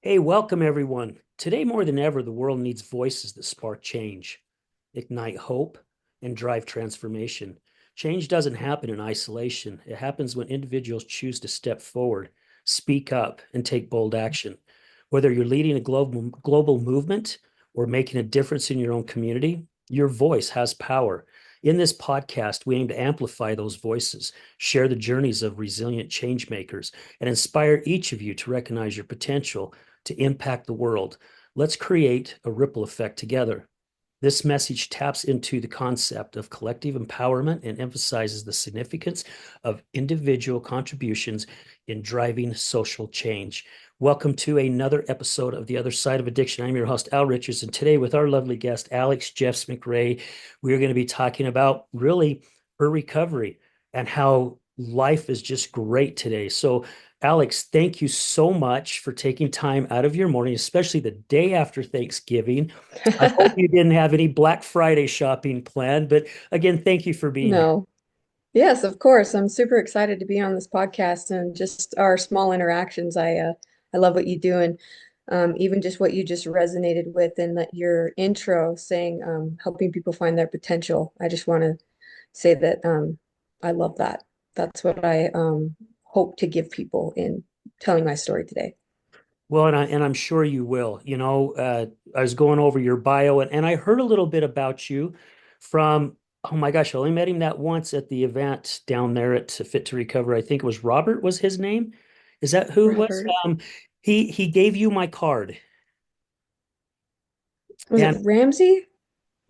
Hey, welcome everyone. Today, more than ever, the world needs voices that spark change, ignite hope, and drive transformation. Change doesn't happen in isolation. It happens when individuals choose to step forward, speak up, and take bold action. Whether you're leading a global movement or making a difference in your own community, your voice has power. In this podcast, we aim to amplify those voices, share the journeys of resilient change makers, and inspire each of you to recognize your potential to impact the world. Let's create a ripple effect together. This message taps into the concept of collective empowerment and emphasizes the significance of individual contributions in driving social change. Welcome to another episode of The Other Side of Addiction. I'm your host, Al Richards, and today with our lovely guest, Alex Jeffs-McRae, we are going to be talking about really her recovery and how life is just great today. So, Alex, thank you so much for taking time out of your morning, especially the day after Thanksgiving. I hope you didn't have any Black Friday shopping planned, but again, thank you for being here. No. Yes, of course. I'm super excited to be on this podcast and just our small interactions. I love what you do and even just what you just resonated with in that your intro saying helping people find their potential. I just want to say that I love that. That's what I hope to give people in telling my story today. Well, and I'm sure you will. I was going over your bio and I heard a little bit about you from, oh my gosh, I only met him that once at the event down there at Fit to Recover. I think it was Robert was his name. Is that who it was? Robert, He gave you my card. was it And Ramsey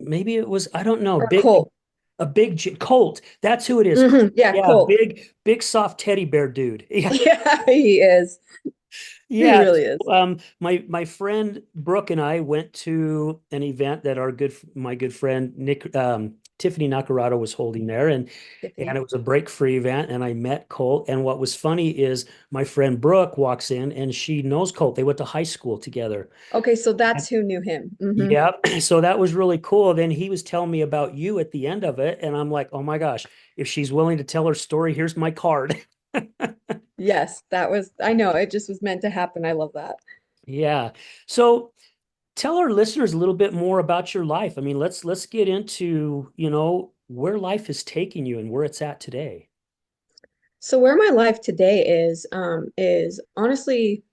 maybe it was, I don't know, or Colt? a big Colt. That's who it is. Yeah, Yeah, Colt. big soft teddy bear dude. Yeah. Yeah, he is. He Yeah. really is. My friend Brooke and I went to an event that my good friend Nick Tiffany Nakarado was holding there, and Tiffany. it was a break-free event, and I met Colt. And what was funny is my friend Brooke walks in, and she knows Colt. They went to high school together. Okay, so that's who knew him. Yeah, so that was really cool. Then he was telling me about you at the end of it, and I'm like, oh my gosh, if she's willing to tell her story, here's my card. Yes, that was, I know, it just was meant to happen. I love that. Yeah. So tell our listeners a little bit more about your life. I mean, let's get into, where life is taking you and where it's at today. So where my life today is honestly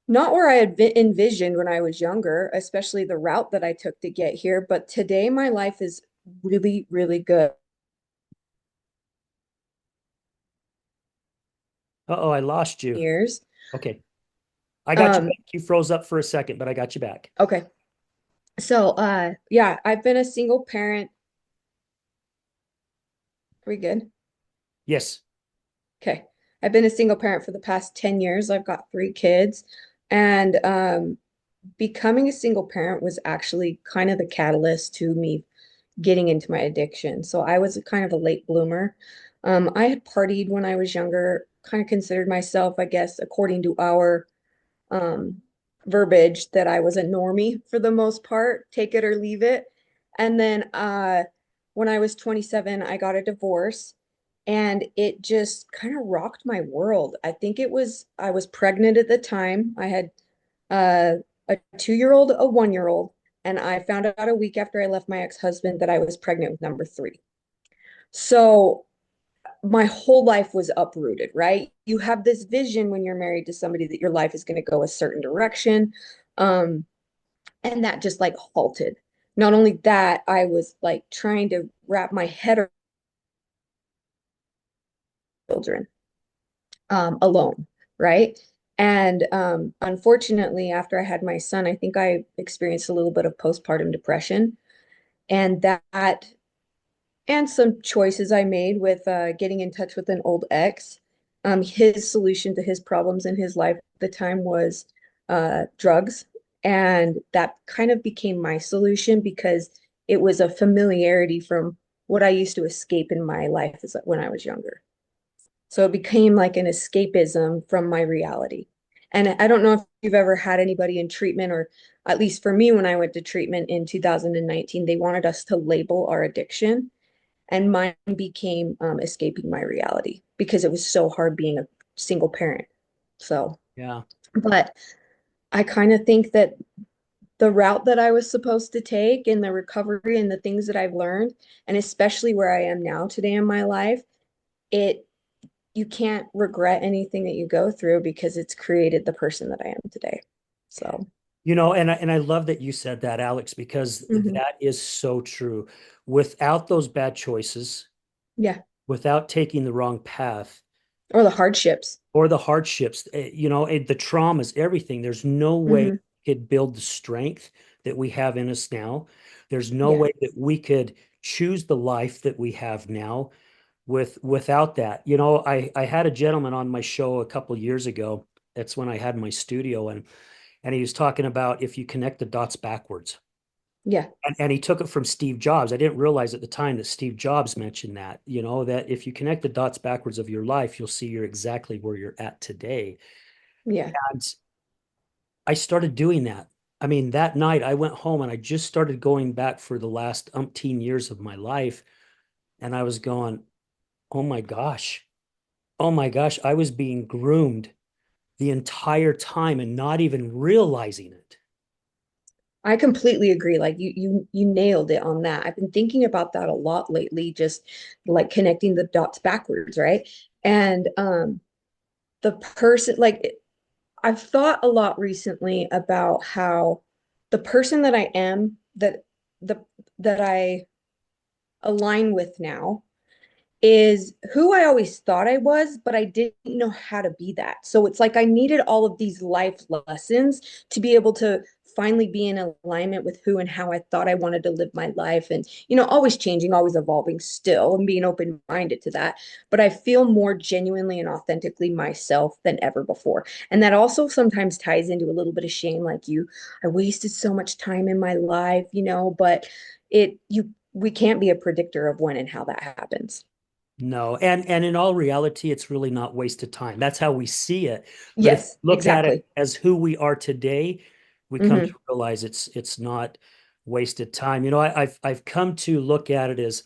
not where I had envisioned when I was younger, especially the route that I took to get here. But today my life is really, really good. Uh-oh, I lost you. Years. Okay. I got you Um, back. You froze up for a second, but I got you back. okay. So yeah, I've been a single parent. Are we good? Yes. Okay. I've been a single parent for the past 10 years. I've got three kids. And becoming a single parent was actually kind of the catalyst to me getting into my addiction. So I was kind of a late bloomer. I had partied when I was younger, kind of considered myself, I guess, according to our um, verbiage, that I was a normie for the most part, take it or leave it. And then when I was 27, I got a divorce and it just kind of rocked my world. I was pregnant at the time. I had uh, a 2 year old, a 1 year old, and I found out a week after I left my ex-husband that I was pregnant with number three. So my whole life was uprooted, right? You have this vision when you're married to somebody that your life is going to go a certain direction. Um, and that just like halted. Not only that, I was like trying to wrap my head around children alone, right? And unfortunately, after I had my son, I think I experienced a little bit of postpartum depression. And that, and some choices I made with getting in touch with an old ex. His solution to his problems in his life at the time was drugs. And that kind of became my solution because it was a familiarity from what I used to escape in my life when I was younger. So it became like an escapism from my reality. And I don't know if you've ever had anybody in treatment, or at least for me, when I went to treatment in 2019, they wanted us to label our addiction. And mine became escaping my reality because it was so hard being a single parent. So, Yeah. But I kind of think that the route that I was supposed to take and the recovery and the things that I've learned, and especially where I am now today in my life, it you can't regret anything that you go through because it's created the person that I am today. So, And I love that you said that, Alex, because mhm. that is so true. Without those bad choices, Yeah. without taking the wrong path, Or the hardships. or the hardships, the traumas, everything, there's no way Hmm. we could build the strength that we have in us now. There's no Yeah. way that we could choose the life that we have now without that. I had a gentleman on my show a couple years ago. That's when I had my studio, and he was talking about if you connect the dots backwards. Yeah. And he took it from Steve Jobs. I didn't realize at the time that Steve Jobs mentioned that, that if you connect the dots backwards of your life, you'll see you're exactly where you're at today. Yeah. And I started doing that. I mean, that night I went home and I just started going back for the last umpteen years of my life. And I was going, oh my gosh, oh my gosh, I was being groomed the entire time and not even realizing it. I completely agree. Like you nailed it on that. I've been thinking about that a lot lately, just like connecting the dots backwards, right? And the person like I've thought a lot recently about how the person that I am the that I align with now is who I always thought I was, but I didn't know how to be that. So it's like I needed all of these life lessons to be able to finally be in alignment with who and how I thought I wanted to live my life. And, always changing, always evolving still and being open minded to that. But I feel more genuinely and authentically myself than ever before. And that also sometimes ties into a little bit of shame, like I wasted so much time in my life, but we can't be a predictor of when and how that happens. No, and in all reality, it's really not wasted time. That's how we see it. But if you Yes, look at it exactly. as who we are today, we come to Hmm. realize it's not wasted time. I've come to look at it as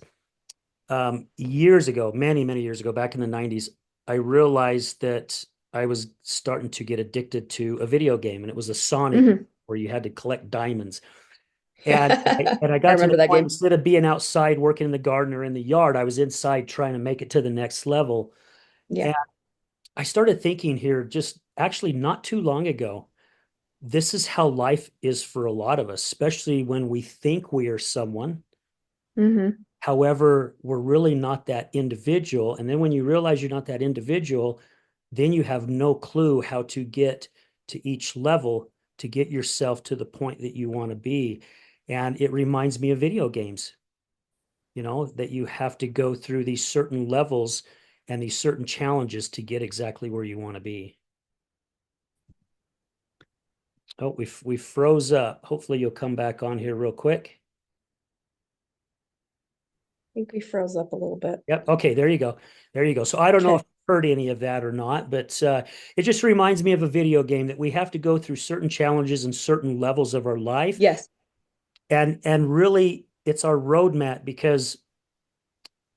years ago, many, many years ago, back in the 90s, I realized that I was starting to get addicted to a video game, and it was a Sonic Hmm. where you had to collect diamonds. And I I got to the remember that point, game. instead of being outside working in the garden or in the yard, I was inside trying to make it to the next level. Yeah. And I started thinking here just actually not too long ago, this is how life is for a lot of us, especially when we think we are someone. Hmm. However, we're really not that individual. And then when you realize you're not that individual, then you have no clue how to get to each level to get yourself to the point that you want to be. And it reminds me of video games, that you have to go through these certain levels and these certain challenges to get exactly where you want to be. Oh, we froze up. Hopefully you'll come back on here real quick. I think we froze up a little bit. Yep. Okay, there you go. There you go. So I don't know if Okay. you heard any of that or not, but it just reminds me of a video game that we have to go through certain challenges and certain levels of our life. Yes. And really it's our roadmap, because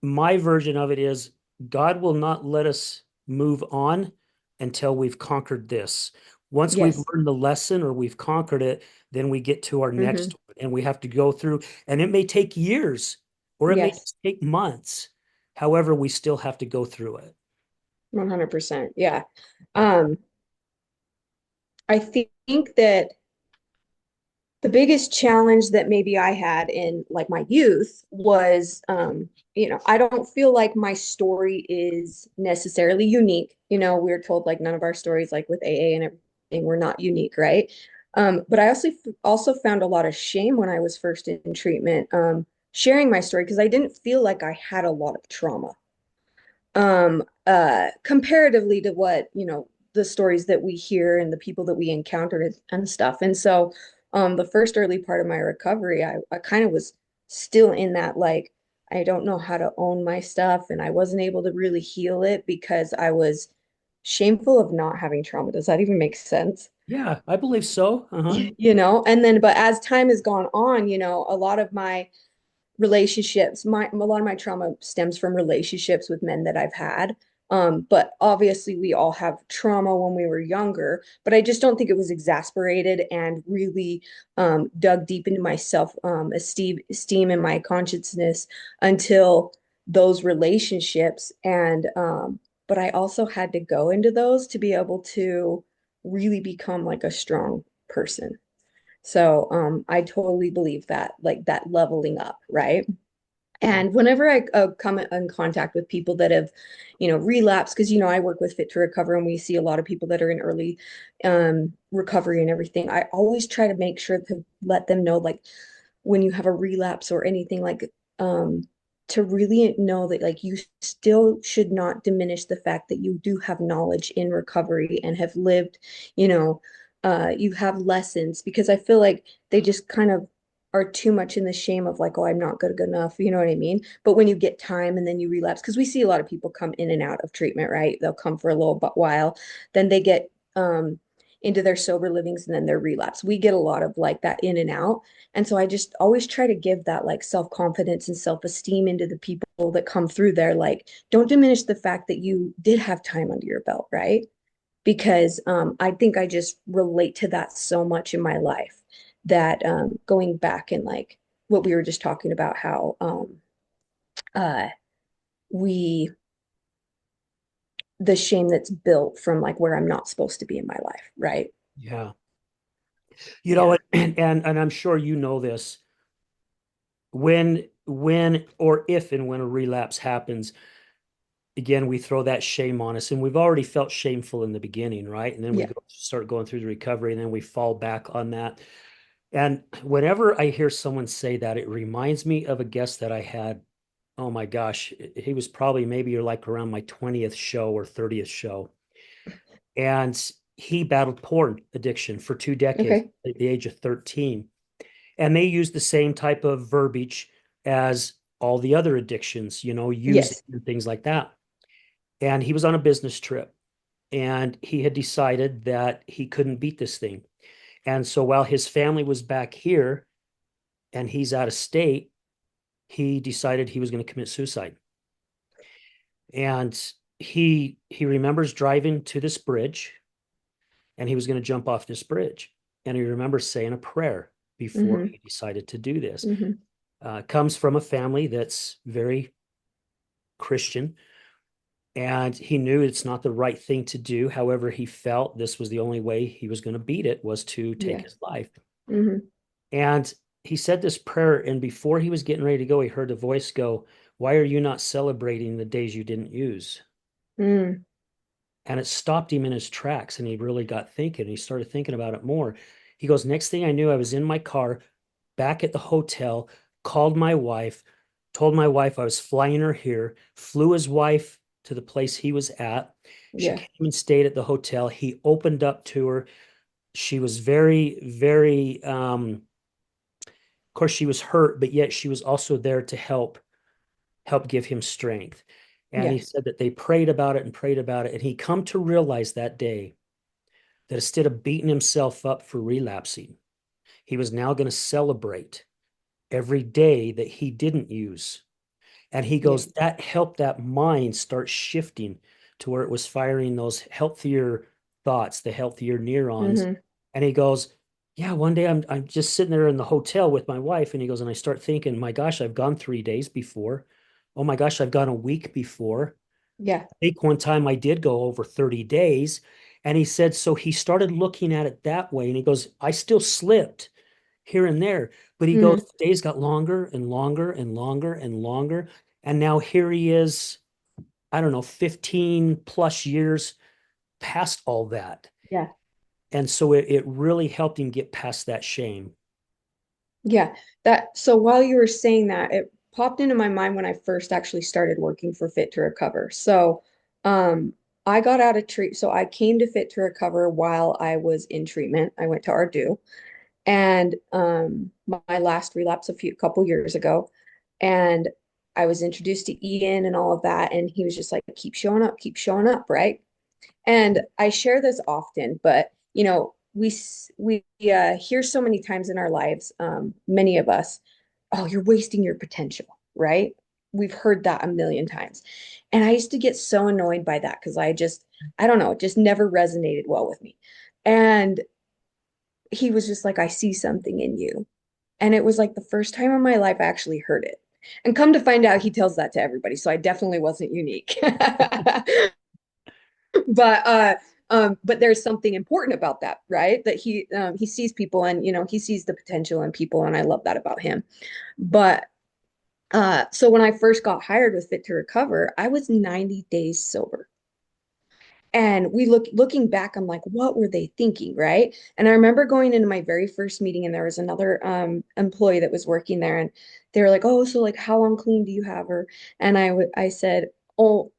my version of it is God will not let us move on until we've conquered this. Once we've Yes. learned the lesson or we've conquered it, then we get to our Hmm. next one, and we have to go through, and it may take years or it may Yes. just take months. However, we still have to go through it. 100%. Yeah. Um, I think that the biggest challenge that maybe I had in like my youth was, I don't feel like my story is necessarily unique. We are told like none of our stories, like with AA and everything, we're not unique, right? But I also found a lot of shame when I was first in treatment, sharing my story because I didn't feel like I had a lot of trauma comparatively to what the stories that we hear and the people that we encountered and stuff. And so the first early part of my recovery, I kind of was still in that, like, I don't know how to own my stuff, and I wasn't able to really heal it because I was shameful of not having trauma. Does that even make sense? Yeah, I believe so. Uh-huh. And then but as time has gone on, a lot of my relationships, a lot of my trauma stems from relationships with men that I've had. But obviously we all have trauma when we were younger, but I just don't think it was exasperated and really dug deep into my self esteem and my consciousness until those relationships. And but I also had to go into those to be able to really become like a strong person. So I totally believe that, like that leveling up, right? Yeah. And whenever I come in contact with people that have, relapsed, because, I work with Fit to Recover and we see a lot of people that are in early recovery and everything, I always try to make sure to let them know, like, when you have a relapse or anything, like, to really know that, like, you still should not diminish the fact that you do have knowledge in recovery and have lived, you know, you have lessons, because I feel like they just kind of are too much in the shame of like, oh, I'm not good enough. You know what I mean? But when you get time and then you relapse, because we see a lot of people come in and out of treatment, right? They'll come for a little while, then they get into their sober livings and then their relapse. We get a lot of like that in and out. And so I just always try to give that like self-confidence and self-esteem into the people that come through there. Like, don't diminish the fact that you did have time under your belt, right? Because I think I just relate to that so much in my life that going back and like what we were just talking about, how uh, we, the shame that's built from like where I'm not supposed to be in my life, right? Yeah. Yeah. And I'm sure you know this. When or if and when a relapse happens, again, we throw that shame on us, and we've already felt shameful in the beginning, right? And then we Yeah. start going through the recovery, and then we fall back on that. And whenever I hear someone say that, it reminds me of a guest that I had. Oh my gosh, he was probably maybe like around my 20th show or 30th show. And he battled porn addiction for 2 decades Okay. at the age of 13. And they use the same type of verbiage as all the other addictions, using Yes. and things like that. And he was on a business trip and he had decided that he couldn't beat this thing. And so while his family was back here and he's out of state, he decided he was going to commit suicide. And he remembers driving to this bridge and he was going to jump off this bridge. And he remembers saying a prayer before Mm-hmm. he decided to do this. Mm-hmm. Comes from a family that's very Christian, and he knew it's not the right thing to do. However, he felt this was the only way he was going to beat it, was to take Yeah. his life. Mm-hmm. And he said this prayer, and before he was getting ready to go, he heard a voice go, "Why are you not celebrating the days you didn't use?" Mm. And it stopped him in his tracks, and he really got thinking. He started thinking about it more. He goes, "Next thing I knew, I was in my car back at the hotel, called my wife, told my wife I was flying her here, flew his wife to the place he was at. She Yeah. came and stayed at the hotel. He opened up to her. She was very, very, of course, she was hurt, but yet she was also there to help give him strength." And he Yeah. said that they prayed about it and prayed about it. And he come to realize that day that instead of beating himself up for relapsing, he was now going to celebrate every day that he didn't use. And he Yeah. goes, that helped that mind start shifting to where it was firing those healthier thoughts, the healthier neurons. Mm-hmm. And he goes, yeah, one day I'm just sitting there in the hotel with my wife, and he goes, and I start thinking, my gosh, I've gone 3 days before. Oh my gosh, I've gone a week before. Yeah. I think one time I did go over 30 days. And he said, so he started looking at it that way. And he goes, I still slipped here and there. But he goes, Mm-hmm. the days got longer and longer and longer and longer. And now here he is, I don't know, 15 plus years past all that. Yeah. And so it really helped him get past that shame. Yeah, that so while you were saying that, it popped into my mind when I first actually started working for Fit to Recover. So, I got out of treat. So I came to Fit to Recover while I was in treatment. I went to ARDU, and my last relapse a few couple years ago, and I was introduced to Ian and all of that, and he was just like, keep showing up, right? And I share this often, but we hear so many times in our lives, many of us, oh, you're wasting your potential, right? we've heard that a million times. And I used to get so annoyed by that because I don't know, it just never resonated well with me. And he was just like, I see something in you. And it was like the first time in my life I actually heard it. And come to find out, he tells that to everybody. So I definitely wasn't unique. But but there's something important about that, right? That he sees people and he sees the potential in people, and I love that about him. But so when I first got hired with Fit to Recover, I was 90 days sober. And looking back, I'm like, what were they thinking, right? And I remember going into my very first meeting, and there was another employee that was working there, and they were like, "Oh, so like, how long clean do you have her?" And I said, "Oh,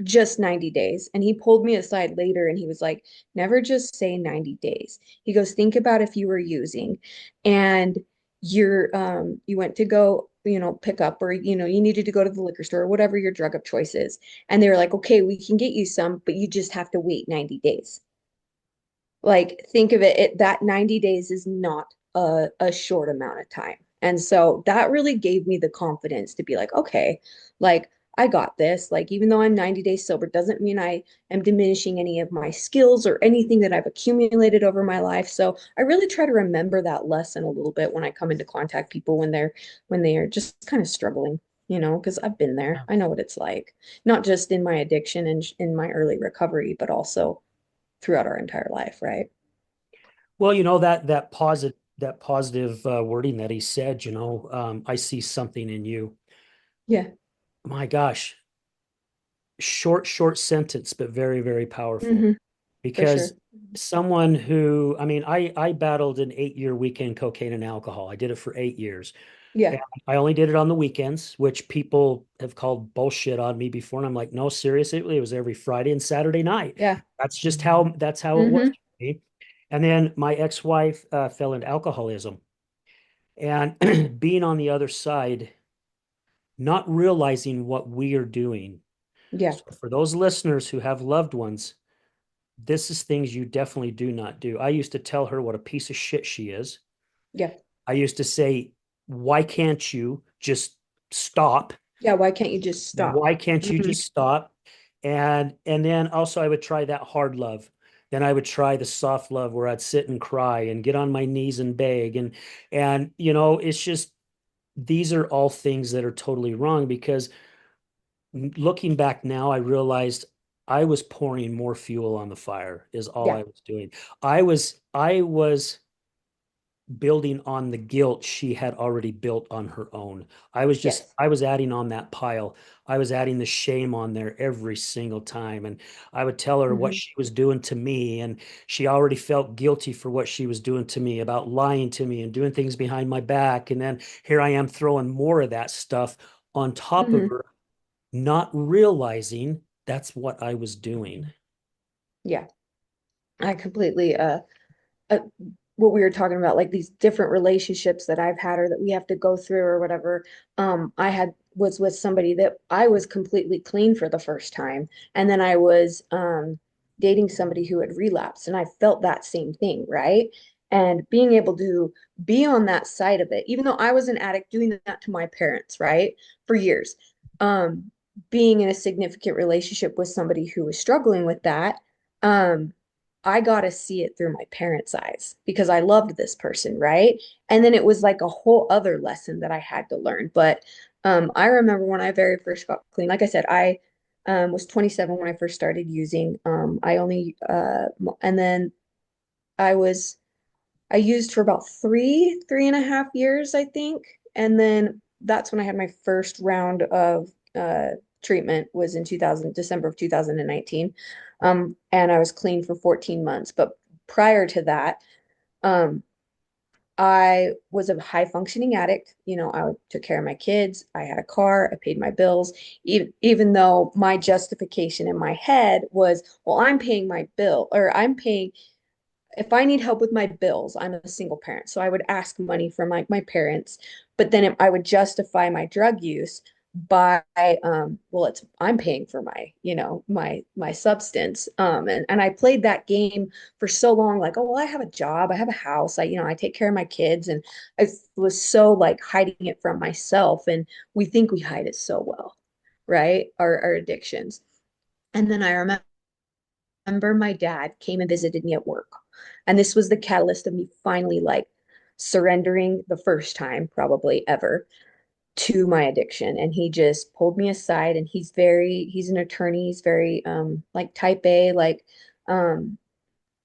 just 90 days." And he pulled me aside later, and he was like, "Never just say 90 days." He goes, "Think about if you were using, and you went to go." Pick up, or you needed to go to the liquor store, or whatever your drug of choice is, and they were like, okay, we can get you some, but you just have to wait 90 days. Like, think of it, that 90 days is not a short amount of time. And so that really gave me the confidence to be like, okay, like I got this. Like, even though I'm 90 days sober, doesn't mean I am diminishing any of my skills or anything that I've accumulated over my life. So I really try to remember that lesson a little bit when I come into contact people when they are just kind of struggling, because I've been there. Yeah. I know what it's like, not just in my addiction and in my early recovery, but also throughout our entire life, right? Well, that positive wording that he said, I see something in you. Yeah. My gosh, short sentence, but very, very powerful. Hmm. For Because sure. someone who, I mean, I battled an 8 year weekend cocaine and alcohol. I did it for 8 years. Yeah. And I only did it on the weekends, which people have called bullshit on me before. And I'm like, no, seriously, it was every Friday and Saturday night. Yeah. That's how it was Hmm. for me. And then my ex-wife fell into alcoholism. And being on the other side, not realizing what we are doing. Yeah. So for those listeners who have loved ones, this is things you definitely do not do. I used to tell her what a piece of shit she is. Yeah. I used to say, why can't you just stop? Yeah. Why can't you just stop? Why can't you Hmm. just stop? And then also I would try that hard love. Then I would try the soft love where I'd sit and cry and get on my knees and beg. And it's just these are all things that are totally wrong because looking back now, I realized I was pouring more fuel on the fire is all Yeah. I was doing. I was building on the guilt she had already built on her own. Yes. I was adding on that pile. I was adding the shame on there every single time. And I would tell her what Hmm. she was doing to me. And she already felt guilty for what she was doing to me about lying to me and doing things behind my back. And then here I am throwing more of that stuff on top of Hmm. her, not realizing that's what I was doing. Yeah. I completely uh, what we were talking about, like these different relationships that I've had or that we have to go through or whatever. I had was with somebody that I was completely clean for the first time, and then I was dating somebody who had relapsed, and I felt that same thing, right? And being able to be on that side of it, even though I was an addict, doing that to my parents, right, for years. Um, Being in a significant relationship with somebody who was struggling with that. Um, I got to see it through my parents' eyes because I loved this person, right? And then it was like a whole other lesson that I had to learn. But I remember when I very first got clean, like I said, I was 27 when I first started using. And then I was, I used for about 3.5 years, I think. And then that's when I had my first round of treatment was in 2000, December of 2019. And I was clean for 14 months. But prior to that, um, I was a high functioning addict. I took care of my kids. I had a car. I paid my bills, even though my justification in my head was, well, I'm paying my bill or I'm paying if I need help with my bills, I'm a single parent. So I would ask money from my parents, but then I would justify my drug use by well, it's I'm paying for my, my substance. And I played that game for so long, like, oh well, I have a job, I have a house, I take care of my kids, and I was so like hiding it from myself. And we think we hide it so well, right? Our addictions. And then I remember my dad came and visited me at work. And this was the catalyst of me finally like surrendering the first time probably ever to my addiction. And he just pulled me aside, and he's an attorney, he's very like type A, like um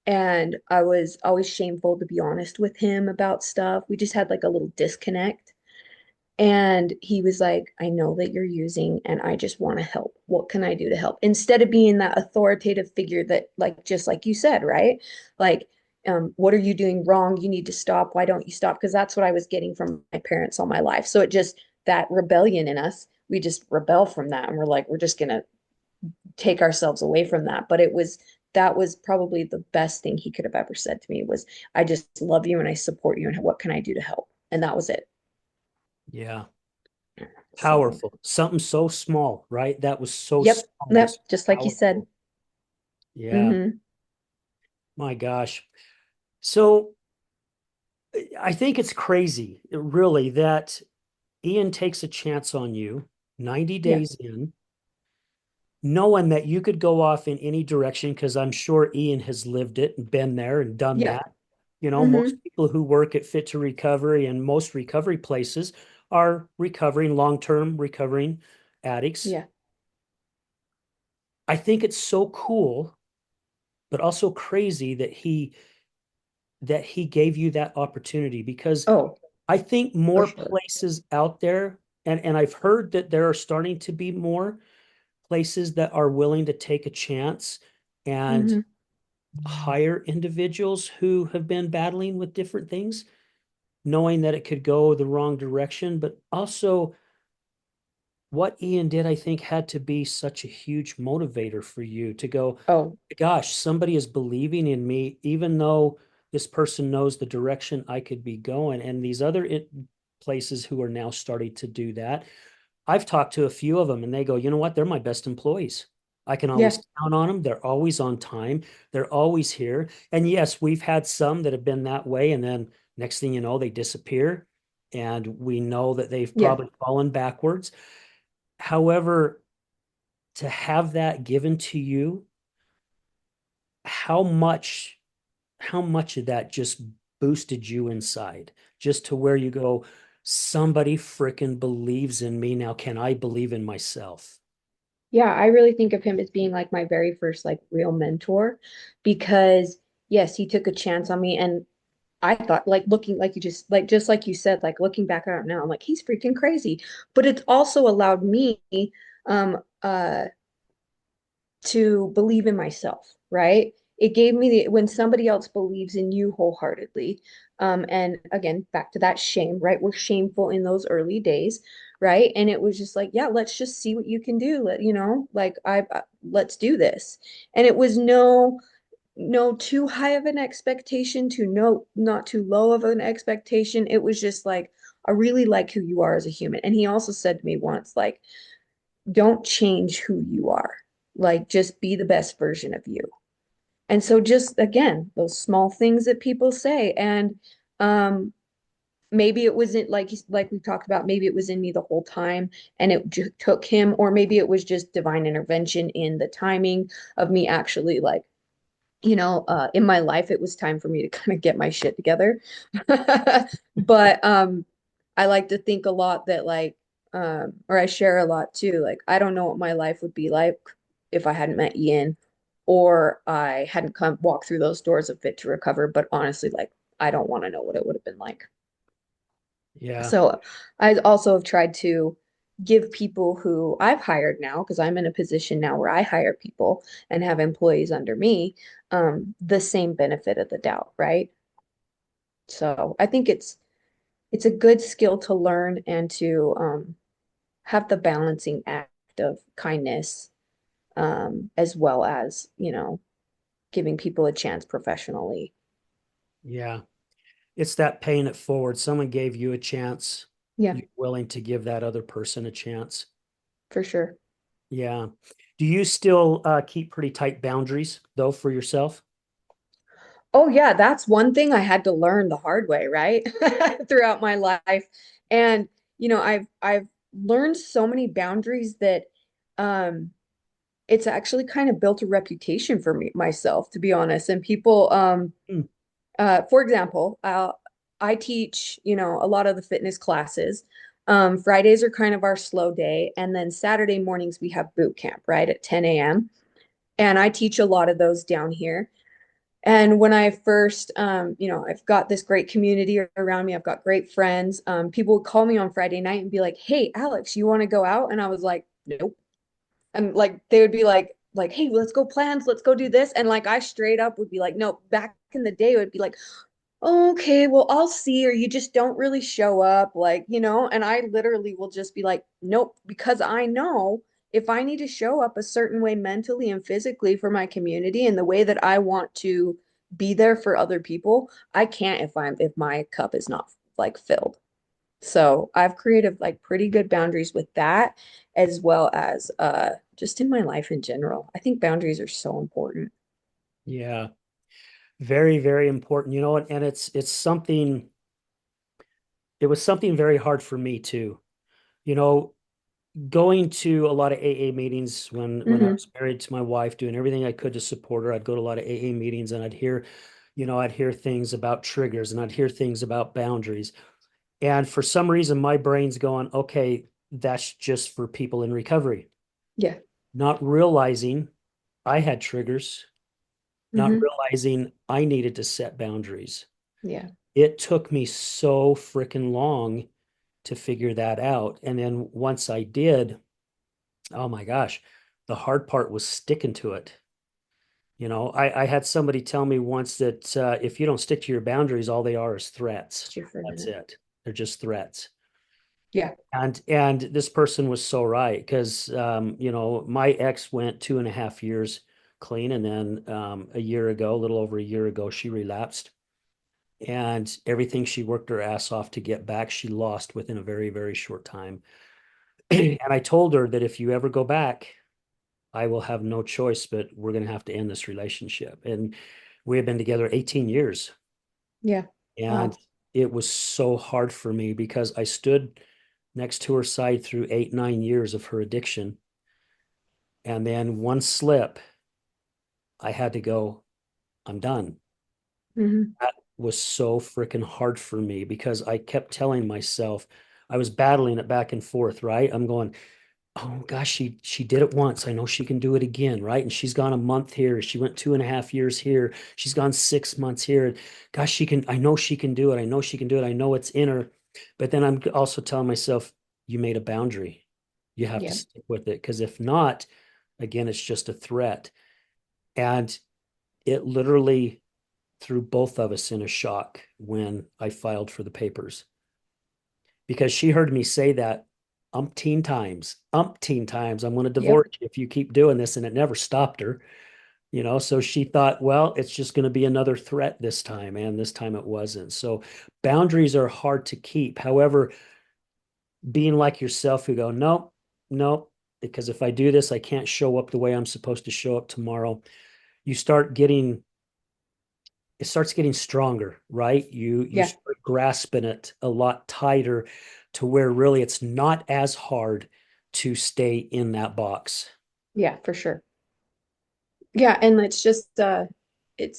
and I was always shameful to be honest with him about stuff. We just had like a little disconnect. And he was like, I know that you're using, and I just want to help. What can I do to help? Instead of being that authoritative figure that, like, just like you said, right? Like, what are you doing wrong? You need to stop. Why don't you stop? Because that's what I was getting from my parents all my life. So it just, that rebellion in us, we just rebel from that. And we're like, we're just going to take ourselves away from that. But that was probably the best thing he could have ever said to me was, I just love you and I support you. And what can I do to help? And that was it. Yeah. So. Powerful. Something so small, right? That was so Yep. small, but Yep. so Just like you said. powerful. Yeah. Hmm. My gosh. So I think it's crazy, really, that Ian takes a chance on you 90 Yeah. days in, knowing that you could go off in any direction, because I'm sure Ian has lived it and been there and done Yeah. that. You know, most Hmm. people who work at Fit to Recovery and most recovery places are recovering, long-term recovering addicts. Yeah. I think it's so cool, but also crazy that he gave you that opportunity, because Oh, I think for more sure. places out there, and I've heard that there are starting to be more places that are willing to take a chance and Hmm. hire individuals who have been battling with different things, knowing that it could go the wrong direction. But also, what Ian did, I think, had to be such a huge motivator for you to go, Oh, gosh, somebody is believing in me, even though this person knows the direction I could be going. And these other places who are now starting to do that, I've talked to a few of them and they go, you know what? They're my best employees. I can yeah. always count on them. They're always on time. They're always here. And yes, we've had some that have been that way. And then next thing you know, they disappear. And we know that they've Yeah. probably fallen backwards. However, to have that given to you, how much, how much of that just boosted you inside, just to where you go, somebody freaking believes in me. Now, can I believe in myself? Yeah. I really think of him as being like my very first like real mentor because yes, he took a chance on me. And I thought like looking like you just like you said, like looking back at it now, I'm like, he's freaking crazy. But it's also allowed me um uh to believe in myself, right? It gave me the when somebody else believes in you wholeheartedly. And again, back to that shame, right? We're shameful in those early days, right? And it was just like, yeah, let's just see what you can do. Like let's do this. And it was no too high of an expectation to no not too low of an expectation. It was just like, I really like who you are as a human. And he also said to me once, like, don't change who you are. Like, just be the best version of you. And so, just again, those small things that people say. And um, maybe it wasn't like we talked about, maybe it was in me the whole time and it took him, or maybe it was just divine intervention in the timing of me actually, like, in my life, it was time for me to kind of get my shit together. But I like to think a lot that like or I share a lot too. Like I don't know what my life would be like if I hadn't met Ian or I hadn't come walk through those doors of Fit to Recover. But honestly, like I don't want to know what it would have been like. Yeah. So I also have tried to give people who I've hired now, because I'm in a position now where I hire people and have employees under me, the same benefit of the doubt, right? So I think it's a good skill to learn and to have the balancing act of kindness, as well as, giving people a chance professionally. Yeah. It's that paying it forward. Someone gave you a chance. Yeah. You're willing to give that other person a chance. for sure. Yeah. Do you still keep pretty tight boundaries though for yourself? Oh yeah, that's one thing I had to learn the hard way, right? Throughout my life. And I've learned so many boundaries that um it's actually kind of built a reputation for me myself, to be honest. And people Mm. for example, I teach, a lot of the fitness classes. Fridays are kind of our slow day, and then Saturday mornings we have boot camp, right, at 10 a.m. And I teach a lot of those down here. And when I first, I've got this great community around me. I've got great friends. People would call me on Friday night and be like, "Hey, Alex, you want to go out?" And I was like, "Nope." And like they would be like, "Hey, let's go plans. Let's go do this." And like I straight up would be like, "No." Back in the day, it would be like, "Oh, okay, well, I'll see," or you just don't really show up, and I literally will just be like, nope, because I know if I need to show up a certain way mentally and physically for my community and the way that I want to be there for other people, I can't if my cup is not like filled. So I've created like pretty good boundaries with that, as well as just in my life in general. I think boundaries are so important. Yeah. Very, very important. And it's something, it was something very hard for me too. You know, going to a lot of AA meetings when I Hmm. was married to my wife, doing everything I could to support her. I'd go to a lot of AA meetings and I'd hear things about triggers and I'd hear things about boundaries. And for some reason, my brain's going, okay, that's just for people in recovery, Yeah. not realizing I had triggers, not Hmm. realizing I needed to set boundaries. Yeah. It took me so freaking long to figure that out. And then once I did, oh my gosh, the hard part was sticking to it. I had somebody tell me once that if you don't stick to your boundaries, all they are is threats. Cheer for a That's minute. it. They're just threats. Yeah. And this person was so right because my ex went 2.5 years clean, and then a year ago, a little over a year ago, she relapsed, and everything she worked her ass off to get back, she lost within a very, very short time. And I told her that if you ever go back, I will have no choice, but we're going to have to end this relationship. And we have been together 18 years. Yeah. And Wow. it was so hard for me because I stood next to her side through 8, 9 years of her addiction. And then one slip, I had to go, I'm done. Hmm. That was so freaking hard for me because I kept telling myself, I was battling it back and forth, right? I'm going, oh gosh, she did it once. I know she can do it again, right? And she's gone a month here. She went 2.5 years here. She's gone 6 months here. Gosh, she can, I know she can do it. I know she can do it. I know it's in her. But then I'm also telling myself, you made a boundary. You have to Yeah. stick with it. Because if not, again, it's just a threat. And it literally threw both of us in a shock when I filed for the papers because she heard me say that umpteen times. I'm going to Yep. divorce you if you keep doing this. And it never stopped her, So she thought, well, it's just going to be another threat this time. And this time it wasn't. So boundaries are hard to keep. However, being like yourself, who go, nope, nope, because if I do this, I can't show up the way I'm supposed to show up tomorrow. You start getting it starts getting stronger, right? You Yeah. start grasping it a lot tighter to where really it's not as hard to stay in that box. Yeah, for sure. Yeah, and it's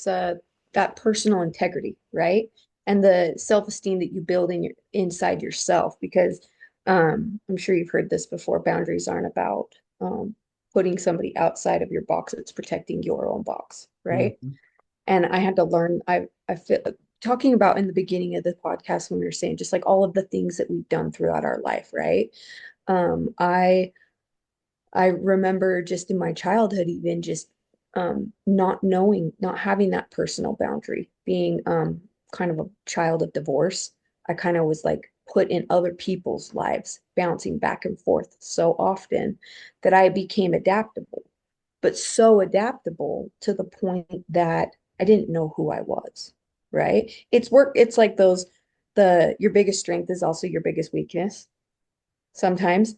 that personal integrity, right? And the self-esteem that you build inside yourself because I'm sure you've heard this before, boundaries aren't about putting somebody outside of your box, it's protecting your own box, right? Mhm. And I had to learn, I feel talking about in the beginning of the podcast when we were saying just like all of the things that we've done throughout our life, right? Um, I I remember just in my childhood, even just not knowing, not having that personal boundary, being kind of a child of divorce. I kind of was like put in other people's lives, bouncing back and forth so often that I became adaptable, but so adaptable to the point that I didn't know who I was, right? It's like your biggest strength is also your biggest weakness sometimes.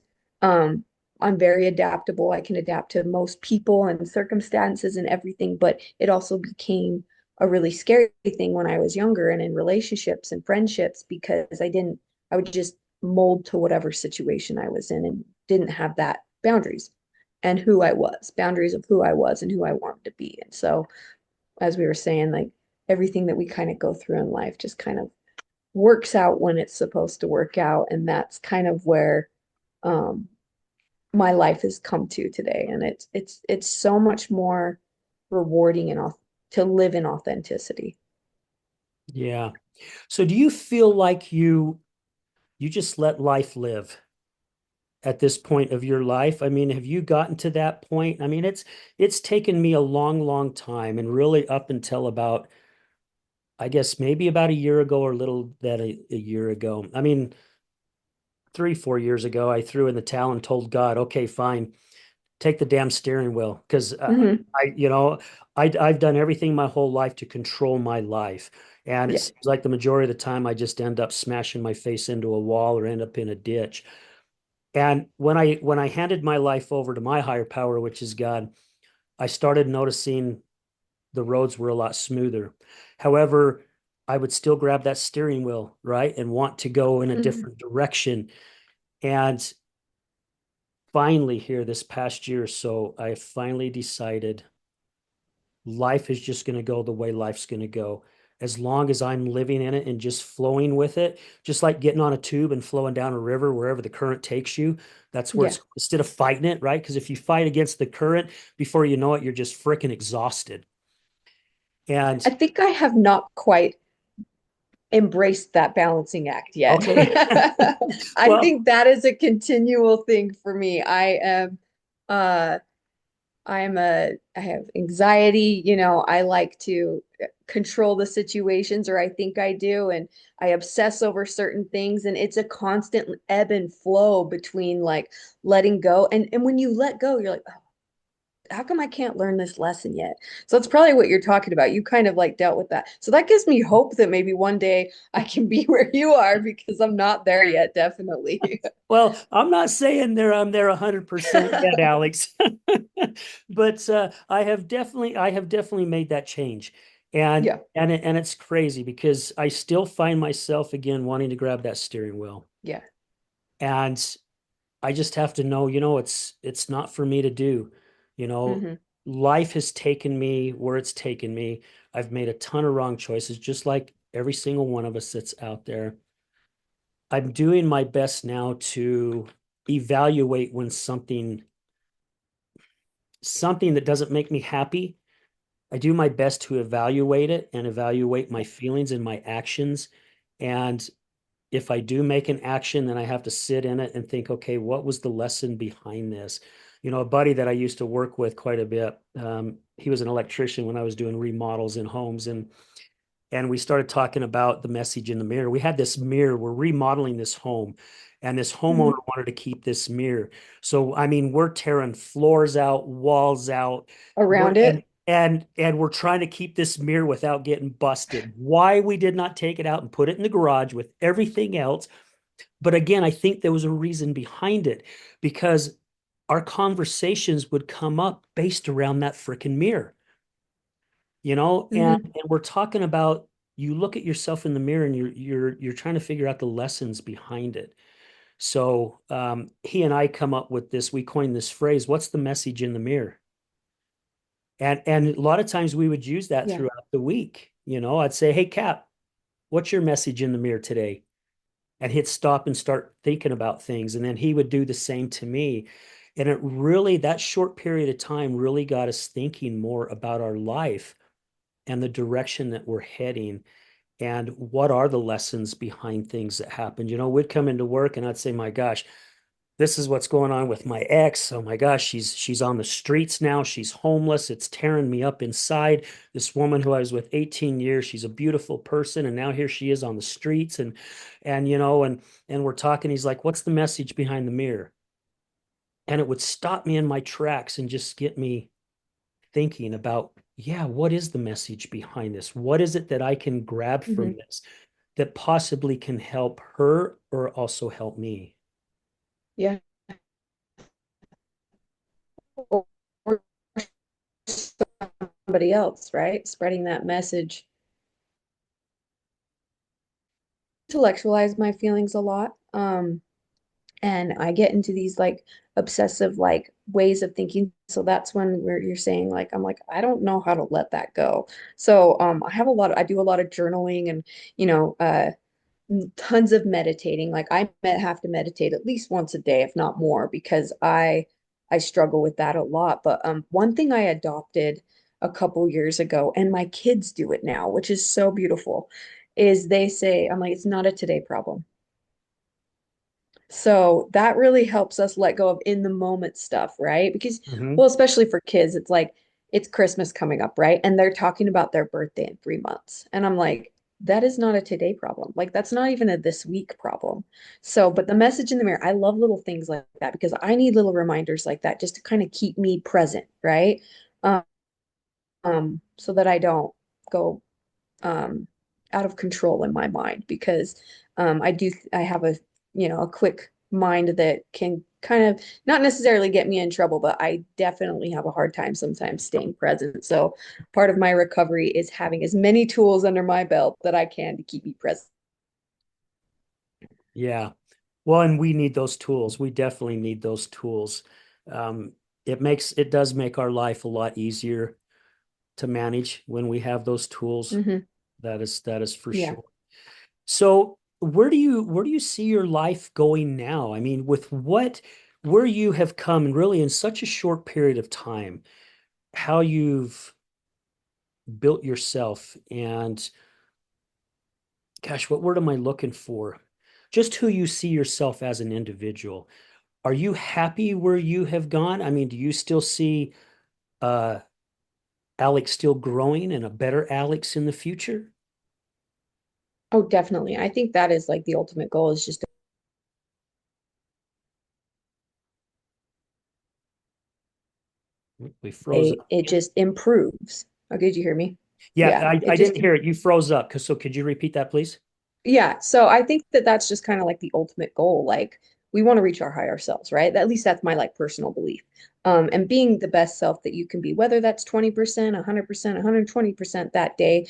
I'm very adaptable. I can adapt to most people and circumstances and everything, but it also became a really scary thing when I was younger and in relationships and friendships because I would just mold to whatever situation I was in and didn't have that boundaries and who I was, boundaries of who I was and who I wanted to be. And so, as we were saying, like everything that we kind of go through in life just kind of works out when it's supposed to work out. And that's kind of where um, my life has come to today. And it's so much more rewarding and to live in authenticity. Yeah. So do you feel like you just let life live at this point of your life? I mean, have you gotten to that point? I mean, it's taken me a long, long time and really up until about, I guess maybe about a year ago or a little that a year ago. I mean, 3, 4 years ago, I threw in the towel and told God, okay, fine, take the damn steering wheel. Because Hmm. I've done everything my whole life to control my life. And it Yeah. seems like the majority of the time I just end up smashing my face into a wall or end up in a ditch. And when I handed my life over to my higher power, which is God, I started noticing the roads were a lot smoother. However, I would still grab that steering wheel, right, and want to go in a Hmm. different direction. And finally, here this past year or so, I finally decided life is just going to go the way life's going to go. As long as I'm living in it and just flowing with it, just like getting on a tube and flowing down a river wherever the current takes you, that's where Yeah. it's instead of fighting it, right? Because if you fight against the current, before you know it, you're just freaking exhausted. I And think I have not quite embraced that balancing act yet. okay, I well, think that is a continual thing for me. Uh I have anxiety, I like to control the situations, or I think I do, and I obsess over certain things, and it's a constant ebb and flow between like letting go and when you let go, you're like, oh, how come I can't learn this lesson yet? So that's probably what you're talking about. You kind of like dealt with that. So that gives me hope that maybe one day I can be where you are because I'm not there yet, definitely. well, I'm not saying I'm there 100% yet, Alex. But I have definitely made that change. And Yeah. and it's crazy because I still find myself again wanting to grab that steering wheel. Yeah. And I just have to know, it's not for me to do. You know, Hmm. life has taken me where it's taken me. I've made a ton of wrong choices, just like every single one of us that's out there. I'm doing my best now to evaluate when something that doesn't make me happy. I do my best to evaluate it and evaluate my feelings and my actions. And if I do make an action, then I have to sit in it and think, okay, what was the lesson behind this? A buddy that I used to work with quite a bit, he was an electrician when I was doing remodels in homes, and we started talking about the message in the mirror. We had this mirror. We're remodeling this home, and this homeowner Hmm. wanted to keep this mirror. So, I mean, we're tearing floors out, walls out. We're Around and it. and we're trying to keep this mirror without getting busted. Why we did not take it out and put it in the garage with everything else. But again, I think there was a reason behind it because our conversations would come up based around that freaking mirror, and Hmm. we're talking about you look at yourself in the mirror and you're trying to figure out the lessons behind it. So he and I come up with this, we coined this phrase, what's the message in the mirror? And a lot of times we would use that Yeah. throughout the week. I'd say, hey Cap, what's your message in the mirror today? And he'd stop and start thinking about things, and then he would do the same to me. And it really, that short period of time really got us thinking more about our life and the direction that we're heading and what are the lessons behind things that happened. We'd come into work and I'd say, my gosh, this is what's going on with my ex. Oh my gosh, she's on the streets now. She's homeless. It's tearing me up inside. This woman who I was with 18 years, she's a beautiful person, and now here she is on the streets. And we're talking. He's like, "What's the message behind the mirror?" And it would stop me in my tracks and just get me thinking about, yeah, what is the message behind this? What is it that I can grab from Hmm. this that possibly can help her or also help me? Yeah. somebody else, right? Spreading that message. Intellectualize my feelings a lot. And I get into these like obsessive like ways of thinking. So that's when where you're saying like I'm like I don't know how to let that go. So I do a lot of journaling and you know tons of meditating. Like have to meditate at least once a day, if not more, because I struggle with that a lot. But one thing I adopted a couple years ago, and my kids do it now, which is so beautiful, is they say, I'm like, it's not a today problem. So that really helps us let go of in the moment stuff, right? Because, Hmm. well, especially for kids, it's like it's Christmas coming up, right? And they're talking about their birthday in 3 months. And I'm like, that is not a today problem. Like, that's not even a this week problem. So, but the message in the mirror, I love little things like that because I need little reminders like that just to kind of keep me present, right? Um, so that I don't go um, out of control in my mind because I have a a quick mind that can kind of not necessarily get me in trouble, but I definitely have a hard time sometimes staying present. So part of my recovery is having as many tools under my belt that I can to keep me present. Yeah. Well, and we need those tools. We definitely need those tools. Um, it does make our life a lot easier to manage when we have those tools. Hmm. That is for Yeah. sure. So where do you see your life going now? I mean, with where you have come and really in such a short period of time, how you've built yourself and gosh, what word am I looking for? Just who you see yourself as an individual. Are you happy where you have gone? I mean, do you still see uh Alex still growing and a better Alex in the future? Oh, definitely. I think that is like the ultimate goal is just We froze up it again. just improves. Oh, did you hear me? Yeah, Yeah, I it didn't just hear it. You froze up. So could you repeat that, please? Yeah, so I think that that's just kind of like the ultimate goal. Like we want to reach our higher selves, right? At least that's my like personal belief. And being the best self that you can be, whether that's 20%, 100%, 120% that day,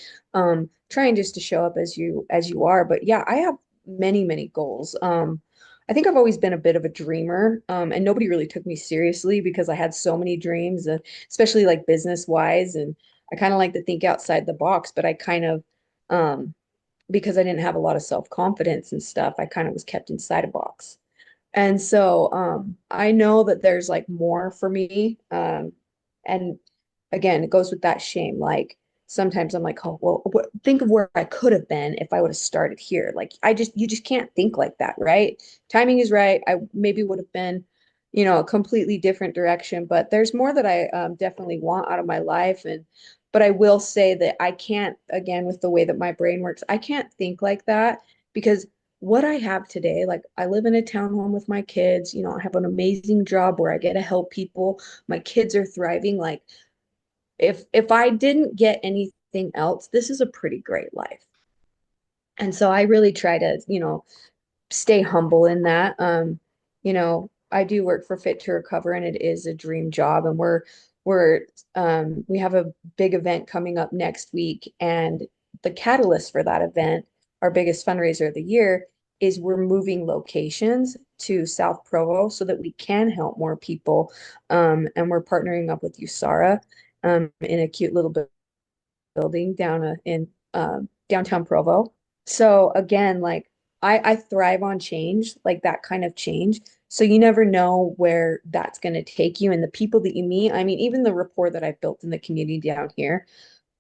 trying just to show up as you are. But yeah, I have many, many goals. I think I've always been a bit of a dreamer, and nobody really took me seriously because I had so many dreams, especially like business wise. And I kind of like to think outside the box, but I kind of um because I didn't have a lot of self-confidence and stuff, I kind of was kept inside a box. And so I know that there's like more for me. And again, it goes with that shame. Like sometimes I'm like, oh, well, think of where I could have been if I would have started here. Like you just can't think like that, right? Timing is right. I maybe would have been, a completely different direction, but there's more that I definitely want out of my life. But I will say that I can't, again, with the way that my brain works, I can't think like that because what I have today, like I live in a townhome with my kids, I have an amazing job where I get to help people. My kids are thriving. Like if I didn't get anything else, this is a pretty great life. And so I really try to, stay humble in that. I do work for Fit to Recover and it is a dream job and we're we have a big event coming up next week and the catalyst for that event, our biggest fundraiser of the year, is we're moving locations to South Provo so that we can help more people. And we're partnering up with USARA in a cute little building down in downtown Provo. So again, like I thrive on change, like that kind of change. So you never know where that's going to take you and the people that you meet. I mean, even the rapport that I've built in the community down here,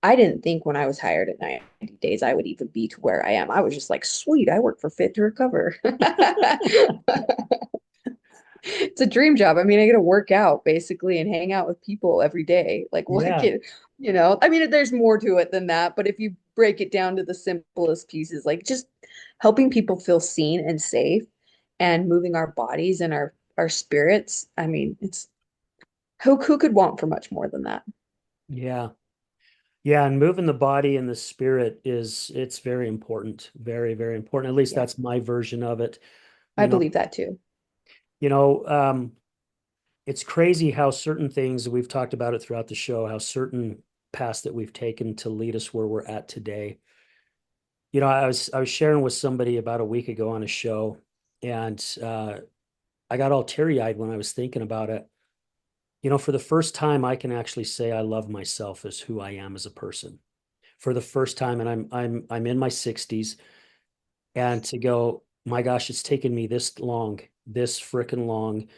I didn't think when I was hired at 90 days I would even be to where I am. I was just like, sweet, I work for Fit to Recover. It's a dream job. I mean, I get to work out basically and hang out with people every day. Like, what Yeah. can, I mean, there's more to it than that, but if you break it down to the simplest pieces, like just helping people feel seen and safe and moving our bodies and our spirits, I mean, it's who could want for much more than that? Yeah. Yeah, and moving the body and the spirit it's very important. Very, very important. At least Yeah, that's my version of it. I You know, believe that too. you know, um, it's crazy how certain things, we've talked about it throughout the show, how certain paths that we've taken to lead us where we're at today. I was sharing with somebody about a week ago on a show, and I got all teary-eyed when I was thinking about it. For the first time, I can actually say I love myself as who I am as a person. For the first time, and I'm in my 60s, and to go, my gosh, it's taken me this long, this freaking long.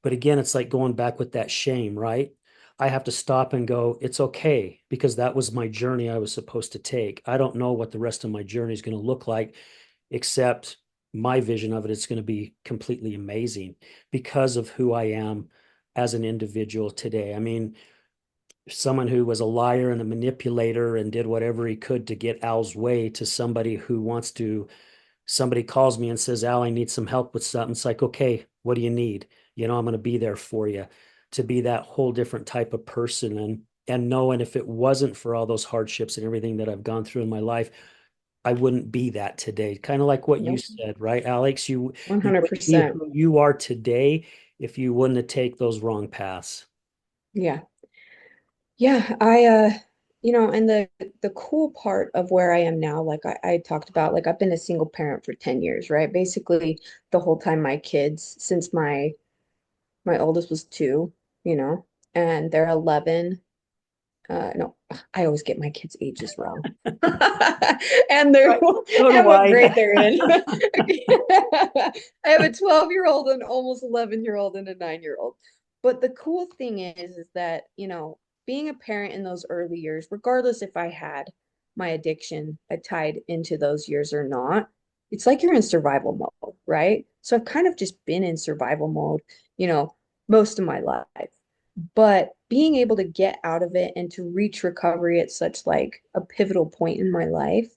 But again, it's like going back with that shame, right? I have to stop and go, it's okay, because that was my journey I was supposed to take. I don't know what the rest of my journey is going to look like, except my vision of it is going to be completely amazing because of who I am as an individual today. I mean, someone who was a liar and a manipulator and did whatever he could to get Al's way, to somebody who wants to, somebody calls me and says, Al, I need some help with something. It's like, okay, what do you need? I'm going to be there for you. To be that whole different type of person, and knowing if it wasn't for all those hardships and everything that I've gone through in my life, I wouldn't be that today. Kind of like what you Nope. said, right, Alex? You wouldn't be 100%. who you are today if you wouldn't have taken those wrong paths. Yeah. Yeah, and the cool part of where I am now, like I talked about, like I've been a single parent for 10 years, right? Basically the whole time my kids, since my oldest was 2, and they're 11. No, I always get my kids' ages wrong. And they're Right. So and do what I. grade they're in. I have a 12-year-old, an almost 11-year-old, and a 9-year-old. But the cool thing is that, being a parent in those early years, regardless if I had my addiction tied into those years or not, it's like you're in survival mode, right? So I've kind of just been in survival mode, you know, most of my life. But being able to get out of it and to reach recovery at such like a pivotal point in my life,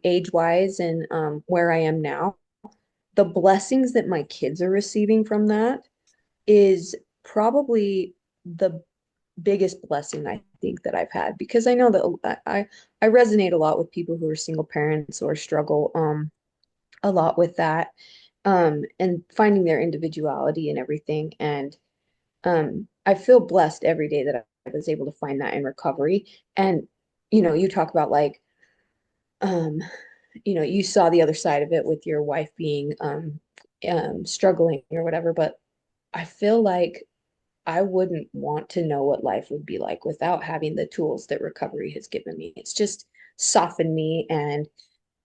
age-wise and where I am now, the blessings that my kids are receiving from that is probably the biggest blessing I think that I've had, because I know that I resonate a lot with people who are single parents or struggle a lot with that, and finding their individuality and everything. And I feel blessed every day that I was able to find that in recovery. And, you talk about like, um, you saw the other side of it with your wife being struggling or whatever, but I feel like I wouldn't want to know what life would be like without having the tools that recovery has given me. It's just softened me and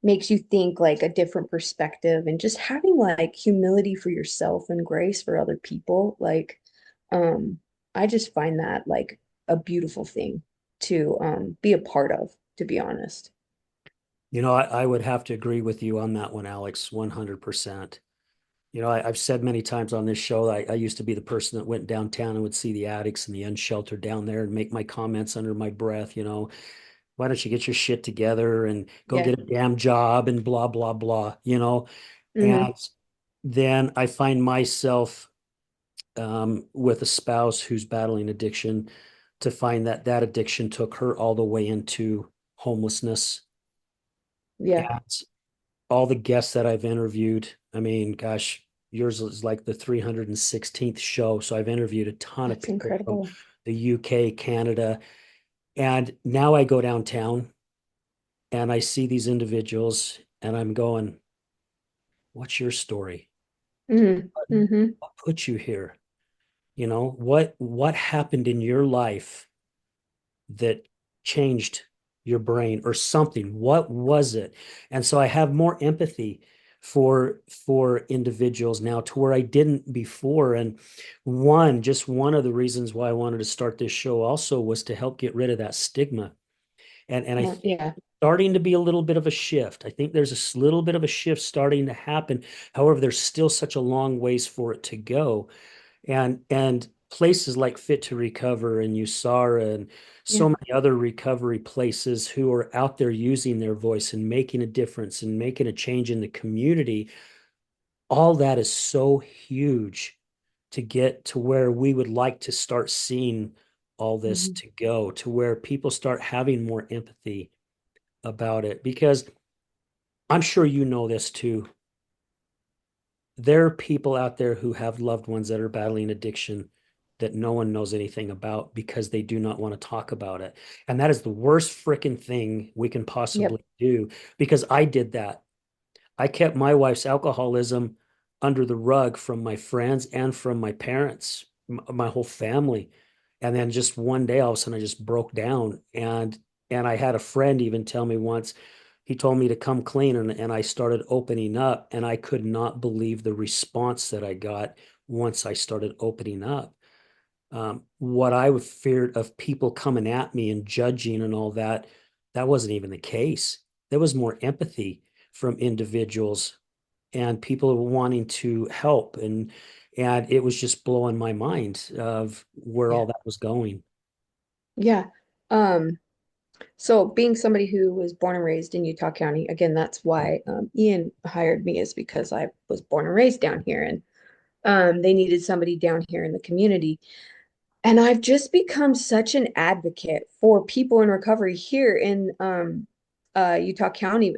makes you think like a different perspective, and just having like humility for yourself and grace for other people. Like, um, I just find that like a beautiful thing to be a part of, to be honest. I would have to agree with you on that one, Alex, 100%. I've said many times on this show, I used to be the person that went downtown and would see the addicts and the unsheltered down there and make my comments under my breath, why don't you get your shit together and go Yeah. get a damn job and blah, blah, blah. Hmm. And then I find myself with a spouse who's battling addiction, to find that that addiction took her all the way into homelessness. Yeah. And all the guests that I've interviewed, I mean, gosh, yours is like the 316th show. So I've interviewed a ton of That's people from incredible. the UK, Canada. And now I go downtown and I see these individuals and I'm going, what's your story? Hmm. Hmm. What put you here? What happened in your life that changed your brain or something? What was it? And so I have more empathy for individuals now, to where I didn't before. And just one of the reasons why I wanted to start this show also was to help get rid of that stigma. And I think Yeah. starting to be a little bit of a shift. I think there's a little bit of a shift starting to happen. However, there's still such a long ways for it to go. And places like Fit to Recover and USARA and Yeah. so many other recovery places who are out there using their voice and making a difference and making a change in the community, all that is so huge to get to where we would like to start seeing all this Hmm. to go, to where people start having more empathy about it. Because I'm sure you know this too. There are people out there who have loved ones that are battling addiction, that no one knows anything about because they do not want to talk about it. And that is the worst freaking thing we can Yep. possibly do, because I did that. I kept my wife's alcoholism under the rug from my friends and from my parents, my whole family. And then just one day, all of a sudden, I just broke down. And I had a friend even tell me once, he told me to come clean, and I started opening up, and I could not believe the response that I got once I started opening up. What I feared of people coming at me and judging and all that, that wasn't even the case. There was more empathy from individuals and people wanting to help, and it was just blowing my mind of where Yeah. all that was going. Yeah. Um, so being somebody who was born and raised in Utah County, again, that's why Ian hired me, is because I was born and raised down here, and they needed somebody down here in the community. And I've just become such an advocate for people in recovery here in Utah County.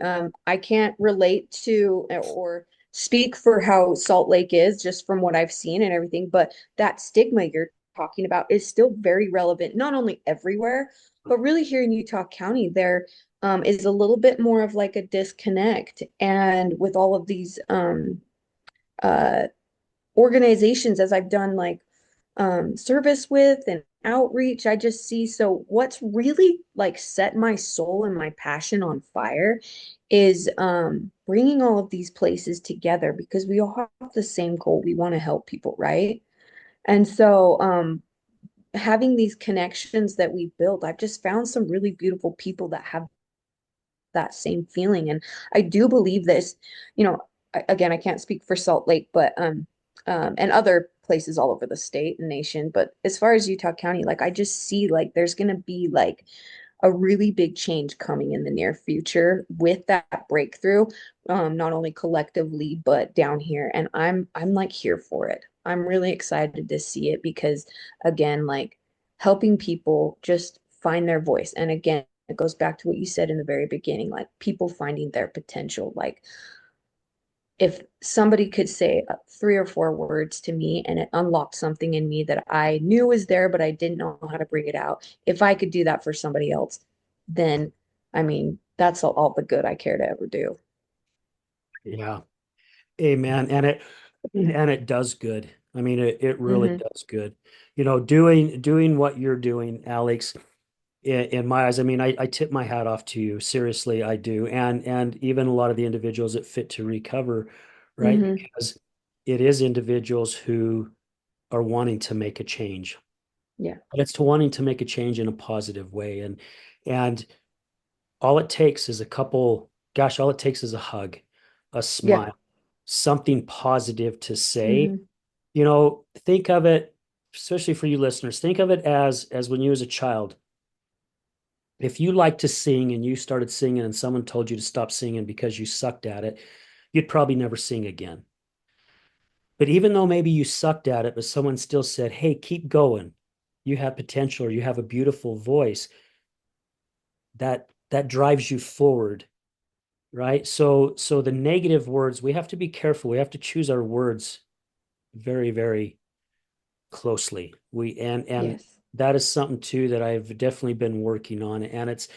I can't relate to or speak for how Salt Lake is just from what I've seen and everything, but that stigma you're talking about is still very relevant, not only everywhere, but really here in Utah County, there is a little bit more of like a disconnect. And with all of these uh, organizations, as I've done like service with and outreach, I just see. So what's really like set my soul and my passion on fire is bringing all of these places together because we all have the same goal. We want to help people, right? And so having these connections that we built, I've just found some really beautiful people that have that same feeling. And I do believe this, you know, again, I can't speak for Salt Lake, but and other places all over the state and nation. But as far as Utah County, like I just see like there's gonna be like a really big change coming in the near future with that breakthrough, not only collectively but down here. And I'm like here for it. I'm really excited to see it because again, like helping people just find their voice. And again, it goes back to what you said in the very beginning, like people finding their potential. Like if somebody could say three or four words to me and it unlocked something in me that I knew was there, but I didn't know how to bring it out. If I could do that for somebody else, then I mean, that's all the good I care to ever do. Yeah. Amen. And it does good. I mean, it really Hmm. does good. Doing what you're doing, Alex, in my eyes, I mean, I tip my hat off to you. Seriously, I do. And even a lot of the individuals at Fit to Recover, right? Hmm. Because it is individuals who are wanting to make a change. Yeah. But it's to wanting to make a change in a positive way. And all it takes is all it takes is a hug, a Yeah. smile, something positive to say. Hmm. Think of it, especially for you listeners, think of it as when you was a child. If you like to sing and you started singing and someone told you to stop singing because you sucked at it, you'd probably never sing again. But even though maybe you sucked at it, but someone still said, "Hey, keep going. You have potential, or you have a beautiful voice," that drives you forward, right? So the negative words, we have to be careful. We have to choose our words very, very closely. And Yes. that is something too that I've definitely been working on. And it's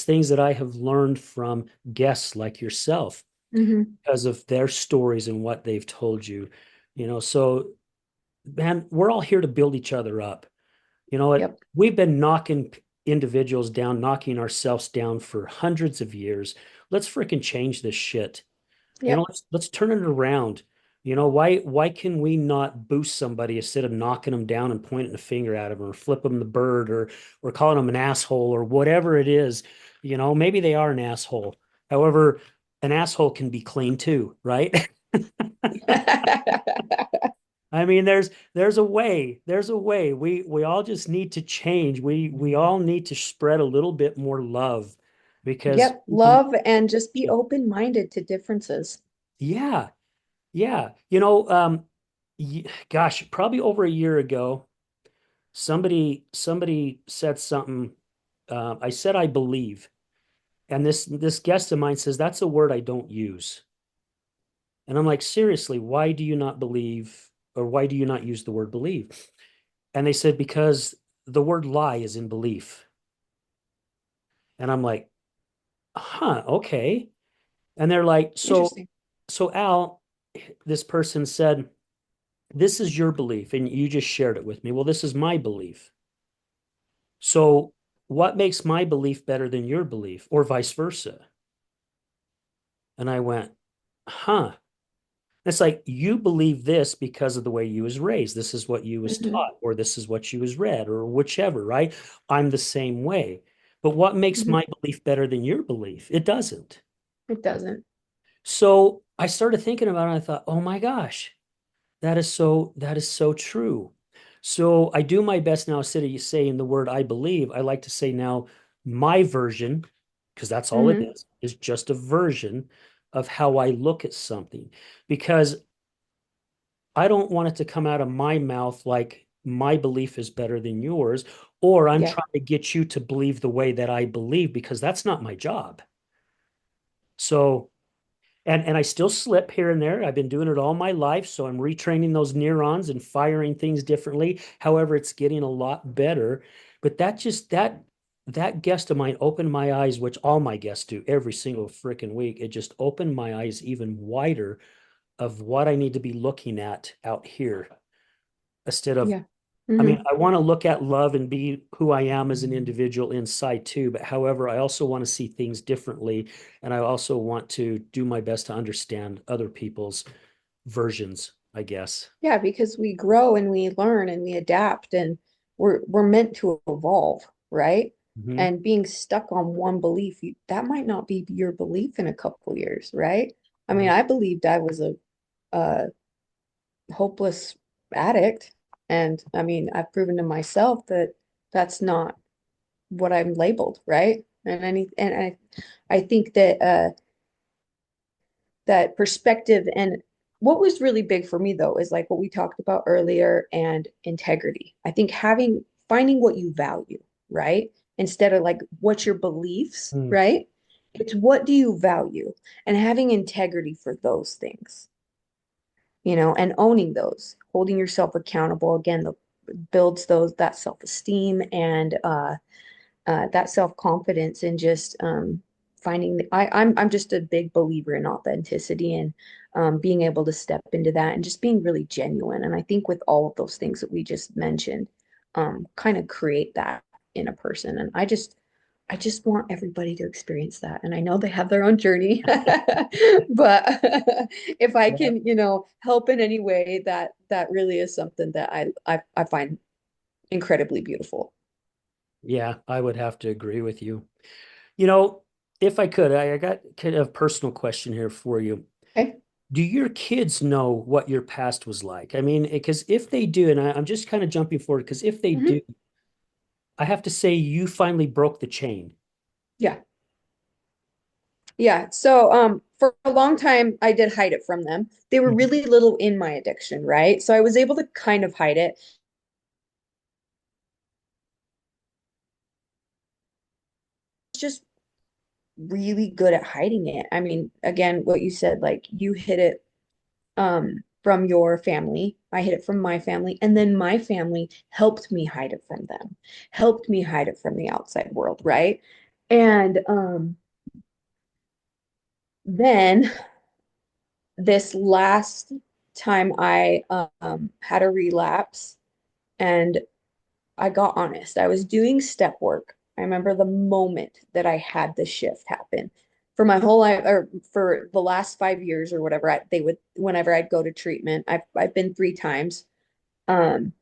things that I have learned from guests like yourself Hmm. because of their stories and what they've told you. So man, we're all here to build each other up. You know what? Yep. We've been knocking individuals down, knocking ourselves down for hundreds of years. Let's freaking change this shit. Yep. Let's turn it around. Why can we not boost somebody instead of knocking them down and pointing a finger at them or flip them the bird or calling them an asshole or whatever it is? Maybe they are an asshole. However, an asshole can be clean too, right? I mean, there's a way. There's a way. We all just need to change. We all need to spread a little bit more love because Yep. Love and just be open-minded to differences. yeah, yeah. Gosh, probably over a year ago, somebody said something. I said I believe, and this guest of mine says that's a word I don't use. And I'm like, seriously, why do you not believe, or why do you not use the word believe? And they said, because the word lie is in belief. And I'm like, huh, okay. And they're like, Interesting. so Al, this person said, this is your belief, and you just shared it with me. Well, this is my belief. So what makes my belief better than your belief, or vice versa? And I went, huh. It's like you believe this because of the way you was raised. This is what you was Hmm. taught, or this is what you was read, or whichever, right? I'm the same way. But what makes Hmm. my belief better than your belief? It doesn't. It doesn't. So I started thinking about it, and I thought, oh my gosh, that is so true. So I do my best now, instead of you saying the word I believe, I like to say now my version, because that's all it Hmm. is just a version of how I look at something. Because I don't want it to come out of my mouth like my belief is better than yours, or I'm Yeah. trying to get you to believe the way that I believe, because that's not my job. So, and I still slip here and there. I've been doing it all my life, so I'm retraining those neurons and firing things differently. However, it's getting a lot better. But that guest of mine opened my eyes, which all my guests do every single freaking week. It just opened my eyes even wider of what I need to be looking at out here, instead of, Yeah. I mean, Hmm. I want to look at love and be who I am as an individual inside too, but however, I also want to see things differently. And I also want to do my best to understand other people's versions, I guess. Yeah, because we grow and we learn and we adapt and we're meant to evolve, right? Mhm. And being stuck on one belief, that might not be your belief in a couple years, right? I mean, Right. I believed I was a hopeless addict, and I mean, I've proven to myself that that's not what I'm labeled, right? And I think that that perspective. And what was really big for me though is like what we talked about earlier, and integrity. I think finding what you value, right? Instead of like what's your beliefs, Mm. right? It's what do you value, and having integrity for those things, and owning those, holding yourself accountable. Again, builds those that self-esteem and that self-confidence, and just finding I'm just a big believer in authenticity, and being able to step into that and just being really genuine. And I think with all of those things that we just mentioned, kind of create that in a person. And I just want everybody to experience that. And I know they have their own journey, but if I Yeah. can, help in any way, that really is something that I find incredibly beautiful. Yeah, I would have to agree with you. You know, if I could, I got kind of a personal question here for you. Okay. Do your kids know what your past was like? I mean, because if they do, and I'm just kind of jumping forward, because if they Mhm. do, I have to say you finally broke the chain. Yeah. Yeah. So, for a long time, I did hide it from them. They were Mhm. really little in my addiction, right? So I was able to kind of hide it. It's just really good at hiding it. I mean, again, what you said, like you hid it, from your family. I hid it from my family, and then my family helped me hide it from them, helped me hide it from the outside world, right? And then this last time I had a relapse, and I got honest. I was doing step work. I remember the moment that I had the shift happen. For my whole life, or for the last 5 years or whatever, they would, whenever I'd go to treatment, I've been 3 times. Um,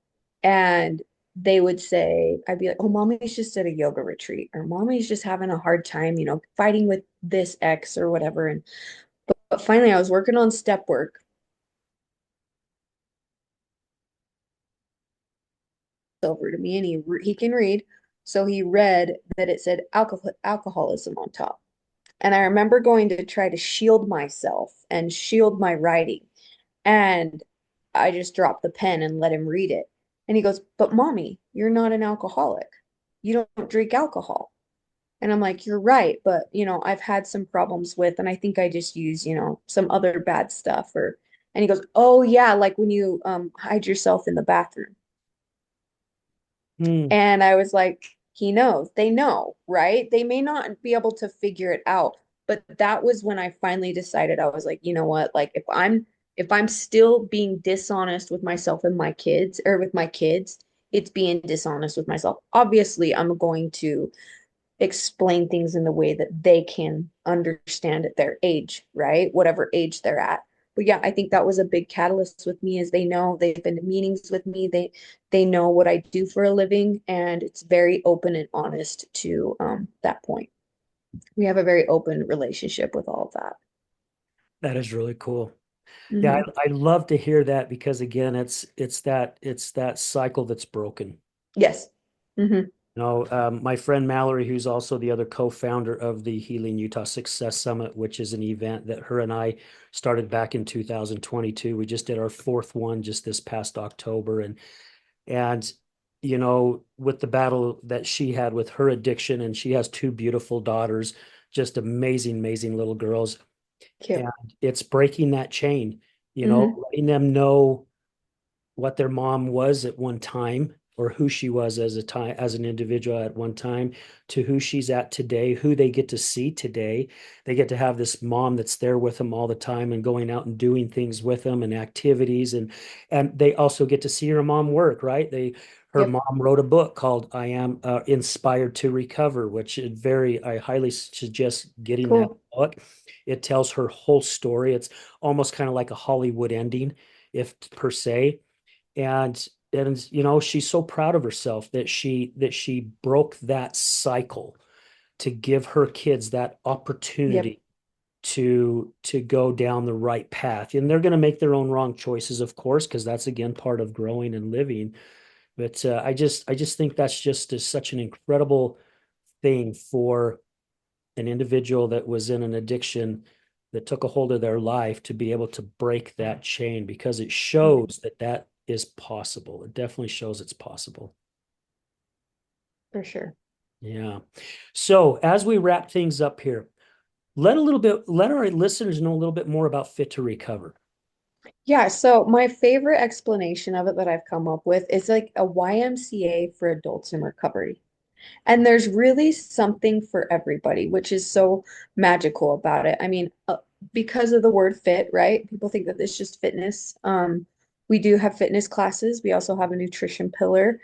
and they would say, I'd be like, "Oh, mommy's just at a yoga retreat," or "Mommy's just having a hard time, fighting with this ex or whatever." And but finally, I was working on step work over to me, and he can read. So he read that it said alcoholism on top. And I remember going to try to shield myself and shield my writing. And I just dropped the pen and let him read it. And he goes, "But mommy, you're not an alcoholic. You don't drink alcohol." And I'm like, "You're right. But, I've had some problems with, and I think I just use, some other bad stuff." And he goes, "Oh, yeah, like when you hide yourself in the bathroom." Hmm. And I was like, he knows, they know, right? They may not be able to figure it out, but that was when I finally decided. I was like, you know what? Like if I'm still being dishonest with myself and my kids, or with my kids, it's being dishonest with myself. Obviously, I'm going to explain things in the way that they can understand at their age, right? Whatever age they're at. But yeah, I think that was a big catalyst with me, is they know, they've been to meetings with me. They know what I do for a living, and it's very open and honest to that point. We have a very open relationship with all of that. That is really cool. Yeah, Hmm. I love to hear that because again, it's that cycle that's broken. Yes. Hmm. My friend Mallory, who's also the other co-founder of the Healing Utah Success Summit, which is an event that her and I started back in 2022. We just did our fourth one just this past October, and with the battle that she had with her addiction, and she has two beautiful daughters, just amazing, amazing little girls, Cute. and it's breaking that chain, Hmm. letting them know what their mom was at one time, or who she was as an individual at one time, to who she's at today, who they get to see today. They get to have this mom that's there with them all the time and going out and doing things with them and activities, and they also get to see her mom work, right? Her Yep. mom wrote a book called I Am Inspired to Recover, which I highly suggest getting that Cool. book. It tells her whole story. It's almost kind of like a Hollywood ending, if per se. And she's so proud of herself that she broke that cycle to give her kids that Yep. opportunity to go down the right path. And they're going to make their own wrong choices, of course, because that's again part of growing and living. But I just think that's just such an incredible thing for an individual that was in an addiction that took a hold of their life to be able to break that chain, because it shows that that is possible. It definitely shows it's possible. For sure. Yeah. So as we wrap things up here, let our listeners know a little bit more about Fit to Recover. Yeah, so my favorite explanation of it that I've come up with is like a YMCA for adults in recovery. And there's really something for everybody, which is so magical about it. I mean, because of the word fit, right? People think that it's just fitness. We do have fitness classes. We also have a nutrition pillar,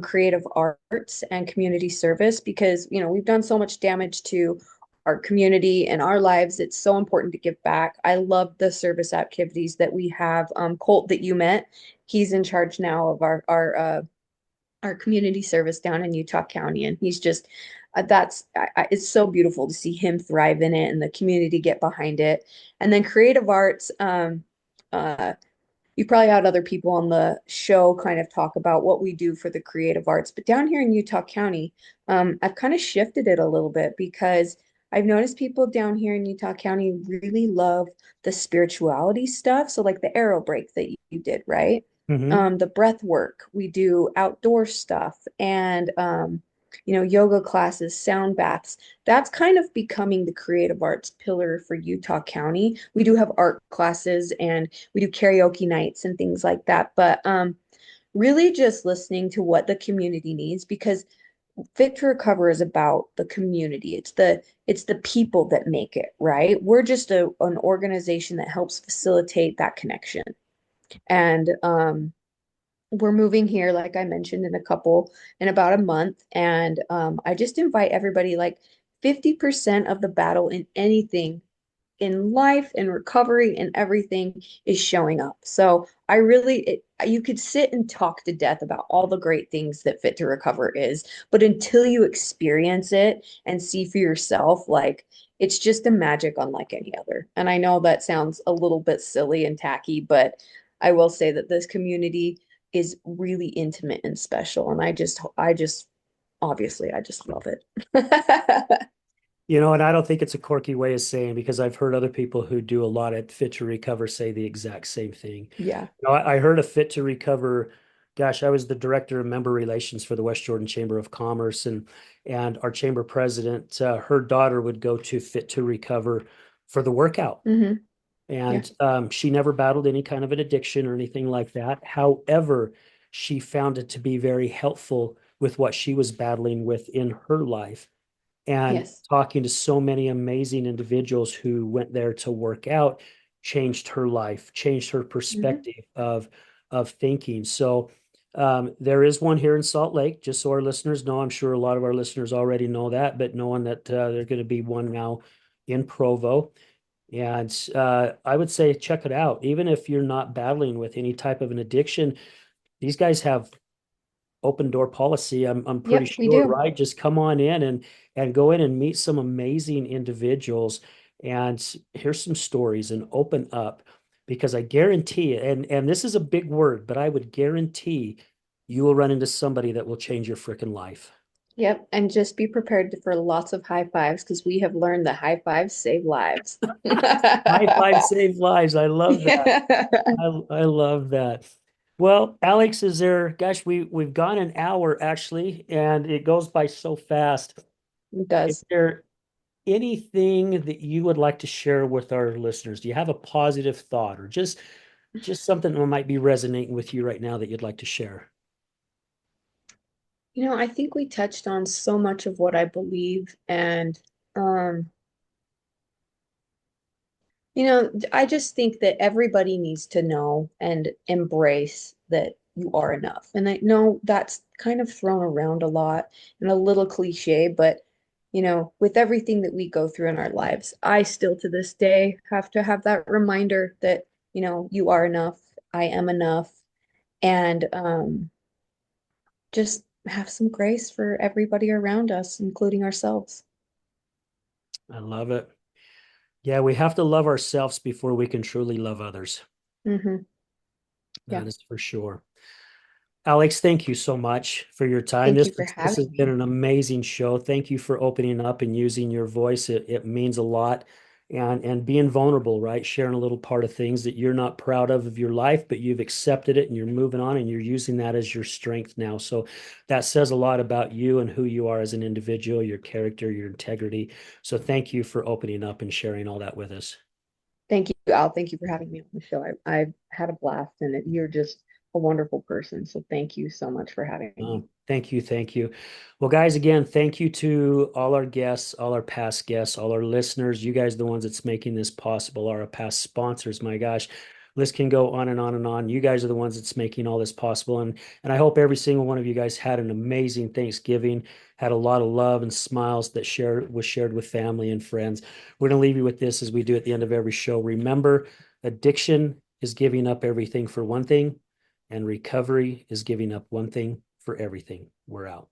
creative arts, and community service, because, we've done so much damage to our community and our lives. It's so important to give back. I love the service activities that we have. Colt, that you met, he's in charge now of our community service down in Utah County. And he's just, it's so beautiful to see him thrive in it and the community get behind it. And then creative arts, uh, you probably had other people on the show kind of talk about what we do for the creative arts. But down here in Utah County, I've kind of shifted it a little bit, because I've noticed people down here in Utah County really love the spirituality stuff. So like the arrow break that you did, right? Hmm. The breath work, we do outdoor stuff, and yoga classes, sound baths. That's kind of becoming the creative arts pillar for Utah County. We do have art classes, and we do karaoke nights and things like that. But really just listening to what the community needs, because Fit to Recover is about the community. It's the people that make it, right? We're just an organization that helps facilitate that connection. And we're moving here, like I mentioned, in about a month. And I just invite everybody, like 50% of the battle in anything in life and recovery and everything is showing up. So you could sit and talk to death about all the great things that Fit to Recover is, but until you experience it and see for yourself, like, it's just a magic unlike any other. And I know that sounds a little bit silly and tacky, but I will say that this community is really intimate and special. And obviously, I just love it. And I don't think it's a quirky way of saying, because I've heard other people who do a lot at Fit to Recover say the exact same thing. Yeah. I heard of Fit to Recover. Gosh, I was the director of member relations for the West Jordan Chamber of Commerce, and our chamber president, her daughter would go to Fit to Recover for the workout, Hmm. Yeah. and she never battled any kind of an addiction or anything like that. However, she found it to be very helpful with what she was battling with in her life, and Yes. talking to so many amazing individuals who went there to work out changed her life, changed her Hmm. perspective of thinking. So there is one here in Salt Lake, just so our listeners know. I'm sure a lot of our listeners already know that, but knowing that there's going to be one now in Provo. And I would say check it out. Even if you're not battling with any type of an addiction, these guys have open door policy. I'm pretty Yep, we sure, do. right? Just come on in and go in and meet some amazing individuals and hear some stories and open up, because I guarantee it, and this is a big word, but I would guarantee you will run into somebody that will change your freaking life. Yep, and just be prepared for lots of high fives because we have learned that high fives save lives. High five save lives. I love that. Yeah, I love that. Well, Alex, is there, gosh, we've gone an hour actually, and it goes by so fast. it Is does. there anything that you would like to share with our listeners? Do you have a positive thought, or just something that might be resonating with you right now that you'd like to share? I think we touched on so much of what I believe, and um, I just think that everybody needs to know and embrace that you are enough. And I know that's kind of thrown around a lot and a little cliche, but with everything that we go through in our lives, I still to this day have to have that reminder that, you are enough, I am enough, and just have some grace for everybody around us, including ourselves. I love it. Yeah, we have to love ourselves before we can truly love others. Hmm. Yeah. That is for sure. Alex, thank you so much for your time. Thank This you for this has having been me. an amazing show. Thank you for opening up and using your voice. It means a lot. And being vulnerable, right? Sharing a little part of things that you're not proud of your life, but you've accepted it and you're moving on and you're using that as your strength now. So that says a lot about you and who you are as an individual, your character, your integrity. So thank you for opening up and sharing all that with us. Thank you, Al. Thank you for having me on the show. I've had a blast, and you're just a wonderful person. So thank you so much for having me. Thank you. Thank you. Well, guys, again, thank you to all our guests, all our past guests, all our listeners. You guys, are the ones that's making this possible, are our past sponsors. My gosh, list can go on and on and on. You guys are the ones that's making all this possible. And I hope every single one of you guys had an amazing Thanksgiving, had a lot of love and smiles that was shared with family and friends. We're going to leave you with this as we do at the end of every show. Remember, addiction is giving up everything for one thing, and recovery is giving up one thing for everything. We're out.